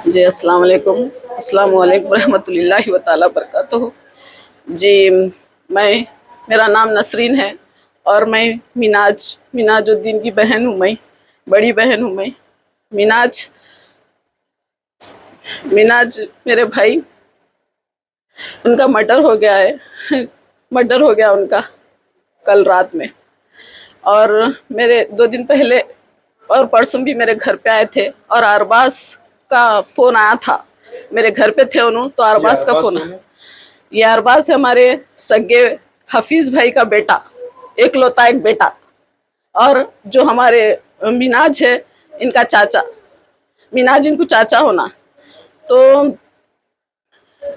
जी अस्सलाम वालेकुम रहमतुल्लाहि व तआला बरकातहू। जी मैं मेरा नाम नसरीन है और मैं मिनाजुद्दीन की बहन हूँ। मैं बड़ी बहन हूँ। मैं मिनाज मिनाज मेरे भाई, उनका मर्डर हो गया है। मर्डर हो गया उनका कल रात में। और मेरे 2 दिन पहले और परसों भी मेरे घर पे आए थे और अरबाज का फोन आया था। मेरे घर पे थे उन्होंने तो अरबाज का फोन। ये अरबाज है हमारे सगे हफीज भाई का बेटा, एकलौता एक बेटा। और जो हमारे मिनाज है इनका चाचा, मिनाज इनको चाचा होना। तो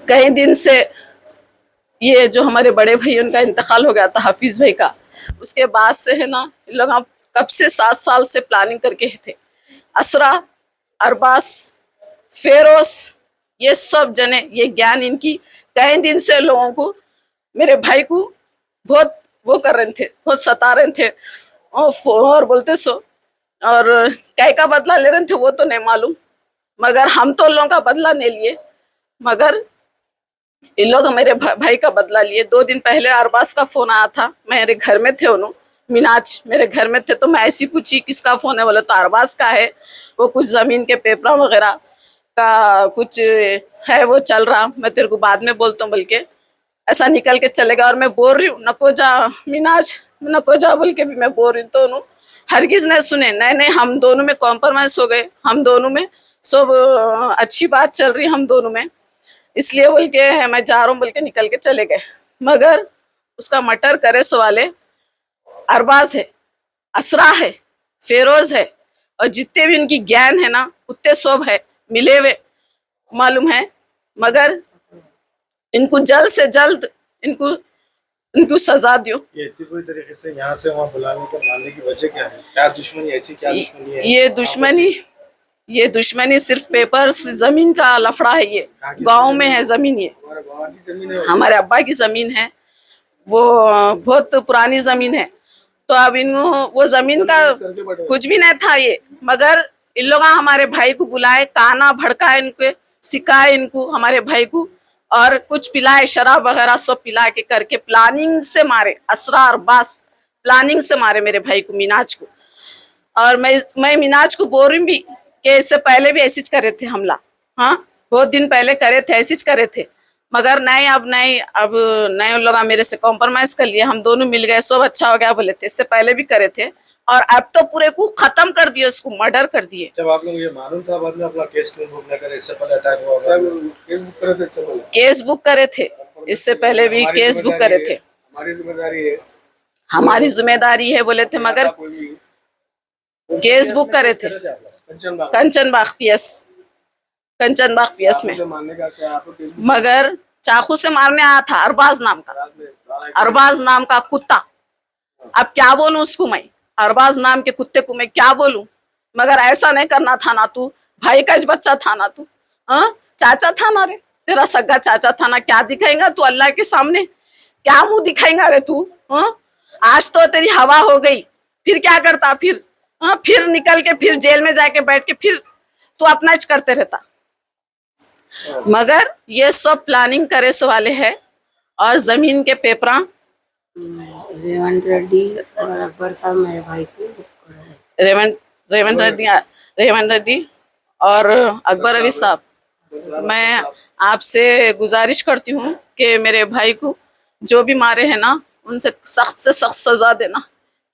कई दिन से ये जो हमारे बड़े भाई उनका इंतकाल हो गया था हफीज भाई का, उसके बाद से है ना इन लोग कब से 7 साल से प्लानिंग करके थे। असरा, अरबास, फेरोज, ये सब जने, ये ज्ञान इनकी कई दिन से लोगों को, मेरे भाई को बहुत वो कर रहे थे, बहुत सता रहे थे और बोलते सो। और कई का बदला ले रहे थे वो तो नहीं मालूम, मगर हम तो लोगों का बदला नहीं लिए, मगर इन लोग मेरे भाई का बदला लिए। 2 दिन पहले अरबाज का फोन आया था, मेरे घर में थे उन्होंने, मिनाज मेरे घर में थे। तो मैं ऐसी पूछी किसका फोन है, बोले तो अरबाज का है, वो कुछ जमीन के पेपर वगैरह का कुछ है, वो चल रहा, मैं तेरे को बाद में बोलता हूँ बोल के ऐसा निकल के चलेगा। और मैं बोल रही हूँ नको जा मिनाज, नको जा बोल के भी मैं बोल रही हूँ, तो उन्होंने हरगिज नहीं सुने। नहीं नहीं, हम दोनों में कॉम्प्रोमाइज हो गए, हम दोनों में सब अच्छी बात चल रही हम दोनों में, इसलिए बोल के मैं जा रहा हूँ बोल के निकल के चले गए। मगर उसका मर्डर करे सो वाले अरबाज है, असरा है, फेरोज है, और जितने भी इनकी ज्ञान है ना उतने सब है मिले हुए, मालूम है। मगर इनको जल्द से जल्द इनको इनको सजा दो। ये इतनी बुरी तरीके से यहाँ से वहाँ बुलाने को मारने की वजह क्या है? क्या दुश्मनी, ऐसी क्या दुश्मनी है? ये दुश्मनी सिर्फ पेपर जमीन का लफड़ा है। ये गांव में है जमीन, ये हमारे अब्बा की जमीन है, वो बहुत पुरानी जमीन है। तो अब इन वो जमीन का कुछ भी नहीं था ये, मगर इन लोग हमारे भाई को बुलाए, काना भड़काए, इनको सिखाए, इनको हमारे भाई को, और कुछ पिलाए, शराब वगैरह सब पिला के करके प्लानिंग से मारे। असरा और बास प्लानिंग से मारे मेरे भाई को, मिनाज को। और मैं मिनाज को बोल रही भी कि इससे पहले भी ऐसी करे थे हमला, हाँ बहुत दिन पहले करे थे, ऐसी करे थे, मगर नहीं अब नहीं, अब नहीं, उन लोग मेरे से कॉम्प्रोमाइज कर लिए, हम दोनों मिल गए, सब अच्छा हो गया बोले थे। इससे पहले भी करे थे और अब तो पूरे को खत्म कर दिए, उसको मर्डर कर दिए। जब आप लोग ये मालूम था, बाद में अपना केस क्यों बुक न करे? इससे पहले अटैक हुआ, सब केस बुक करे थे? इससे पहले केस बुक करे थे, इससे पहले भी केस बुक करे थे। हमारी जिम्मेदारी है, हमारी जिम्मेदारी है बोले थे, मगर केस बुक करे थे कंचनबाग पीएस, कंचनबाग पीएस में। मगर चाकू से मारने आया था अरबाज नाम का, अरबाज नाम का कुत्ता। अब क्या बोलूं उसको मैं, अरबाज नाम के कुत्ते को मैं क्या बोलूं? मगर ऐसा नहीं करना था ना, तू भाई का बच्चा था ना, तू चाचा था ना रे, तेरा सगा चाचा था ना। क्या दिखाएगा तू अल्लाह के सामने, क्या मुंह दिखाएगा रे तू? आज तो तेरी हवा हो गई, फिर क्या करता? फिर निकल के फिर जेल में जाके बैठ के फिर तू अपना करते रहता। मगर ये सब प्लानिंग करे सो वाले है। और जमीन के पेपरा रेवंत रेड्डी और अकबर साहब मेरे भाई को, रेवंत रेड्डी और अकबर अवी साहब, मैं आपसे गुजारिश करती हूँ कि मेरे भाई को जो भी मारे हैं ना उनसे से सख्त सजा देना।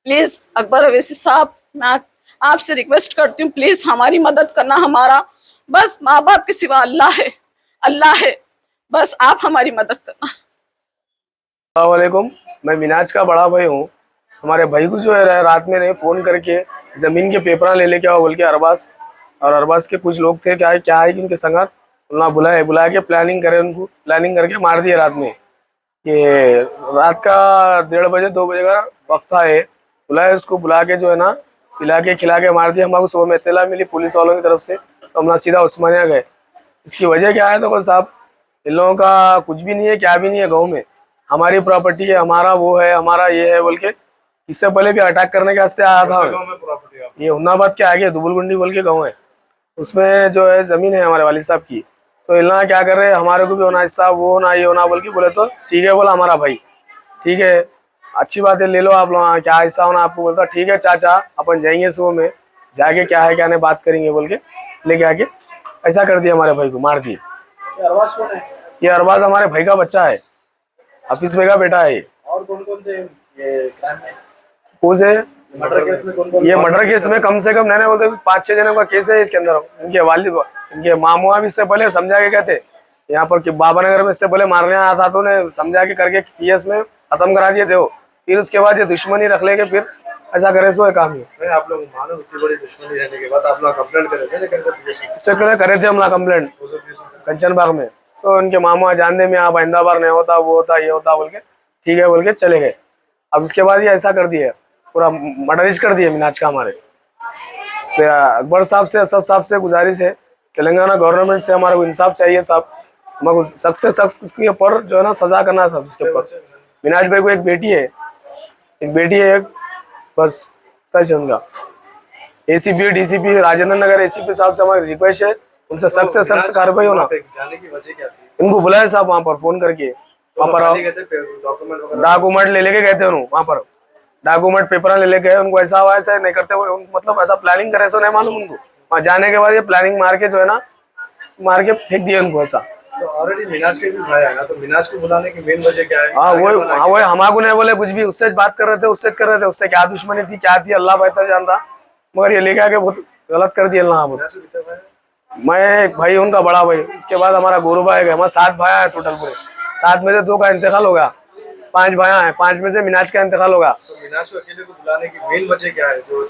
प्लीज अकबर अवैसी साहब, मैं आपसे रिक्वेस्ट करती हूँ, प्लीज हमारी मदद करना। हमारा बस माँ बाप के सिवा अल्लाह है, अल्लाह है, बस आप हमारी मदद करना। अस्सलाम वालेकुम, मैं मिनाज का बड़ा भाई हूँ। हमारे भाई को जो है रात में ने फ़ोन करके ज़मीन के पेपर ले लेके आओ बोल के अरबाज और अरबाज के कुछ लोग थे, क्या है कि उनके संगत उन्हें बुलाया के प्लानिंग करे, उनको प्लानिंग करके मार दिया रात में। ये रात का 1:30 बजे 2 बजे का वक्त था। ये बुलाया, उसको बुला के जो है ना पिला के खिला के मार दिया। हमारे सुबह में इत्तला मिली पुलिस वालों की तरफ से, तो हम सीधा उस्मानिया गए। इसकी वजह क्या है? तो साहब इन लोगों का कुछ भी नहीं है, क्या भी नहीं है। गाँव में हमारी प्रॉपर्टी है, हमारा वो है, हमारा ये है बोल के इससे पहले भी अटैक करने के वास्ते आया था। ये हुन्नाबाद के आगे दुबुलगुंडी बोल के गाँव है, उसमें जो है जमीन है हमारे वालिद साहब की, तो इल्ला क्या कर रहे हैं, हमारे को भी होना हिस्सा, वो होना, ये होना बोल के बोले, तो ठीक है बोला हमारा भाई, ठीक है अच्छी बात है, ले लो आप लोग, क्या हिस्सा होना आपको, बोलता ठीक है चाचा अपन जाएंगे सुबह में, जाके क्या है क्या नहीं बात करेंगे बोल के लेके आके ऐसा कर दिया, हमारे भाई को मार दिए। अरबाज कौन है? ये अरबाज हमारे भाई का बच्चा है, हफीज भाई का बेटा है ये। और कौन कौन थे ये क्राइम में? कौन से मर्डर केस में कौन कौन? ये मर्डर केस में कम से कम नैने बोलते 5-6 जनों का केस है इसके अंदर। इनके वालिद, इनके मामुआ भी इससे पहले समझा के कहते यहाँ पर कि बाबा नगर में इससे पहले मारने आया था, तो उन्हें समझा के करके केस में खत्म करा दिए थे वो। फिर उसके बाद ये दुश्मनी रख लेके फिर ऐसा करे, सो है काम ही। नहीं, आप लोग मानो इतनी बड़ी दुश्मनी रहने के बाद आप लोग कंप्लेंट करे थे, लेकिन इससे पहले करे थे हमला कंप्लेंट कंचन बाग में, तो उनके मामुआ जानने में आप आइंदा बार नहीं होता, वो होता ये होता बोल के ठीक है बोल के चले गए। अब उसके बाद ये ऐसा कर दिया, पूरा मर्डरिश कर दिया मिनाज का हमारे। तो अकबर साहब से, असद साहब से गुजारिश है, तेलंगाना गवर्नमेंट से हमारे को इंसाफ चाहिए साहब, हमारे सख्त से सख्त इसके ऊपर जो है ना सजा करना था इसके ऊपर। मिनाज भाई को एक बेटी है, एक बस तज है उनका। ACP DCP Rajendra Nagar ACP साहब से हमारी रिक्वेस्ट है, उनसे सख्त से सख्त कार्रवाई होना। जाने की वजह क्या थी? इनको बुलाया साहब वहाँ पर फोन करके, वहाँ पर डॉक्यूमेंट ले लेके गए थे उन्होंने, वहाँ पर डॉक्यूमेंट पेपर ले लेके गए। उनको ऐसा हुआ ऐसा नहीं करते हुए, मतलब ऐसा प्लानिंग करे सो नहीं मालूम उनको। वहाँ जाने के बाद ये प्लानिंग मार के जो है ना, मार के फेंक दिया उनको ऐसा। तो ऑलरेडी मिनाज के भी भाई है ना, तो मिनाज को बुलाने की मेन वजह क्या है? हाँ वही हमारे नहीं बोले कुछ भी, उससे बात कर रहे थे, उससे क्या दुश्मनी थी क्या थी अल्लाह बेहतर जानता, मगर ये लेके आके बहुत गलत कर दिया अल्लाह। मैं एक भाई उनका बड़ा भाई, उसके बाद हमारा गुरु भाई है, हमारे 7 भाई हैं टोटल पूरे। 7 में से 2 का इंतकाल होगा, 5 भाई हैं, 5 में से मिनाज का इंतकाल होगा। तो मिनाज को अकेले को बुलाने की मेन वजह क्या है? जो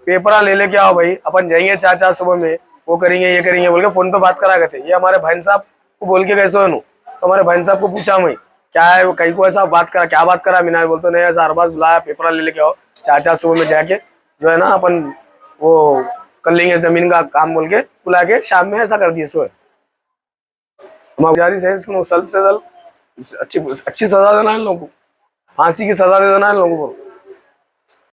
पेपरा ले लेके आओ भाई, अपन जाएंगे चाचा सुबह में, वो करेंगे ये करेंगे बोल के फोन पे बात करा गए थे। ये हमारे भाई साहब को बोल के कैसे हो, तो हमारे भाई साहब को पूछा मैं क्या है, वो कहीं को ऐसा बात करा, क्या बात करा मिनाज, बोलते नहीं ऐसा अरबाज बुलाया, पेपरा ले लेके आओ चाचा सुबह में जाके जो है ना अपन वो कर लेंगे जमीन का काम बोल के बुला के शाम में ऐसा कर दिए। सो गुजारिश है इसको जल्द से जल्द अच्छी सजा देना इन लोगों को, फांसी की सजा दे देना इन लोगों को।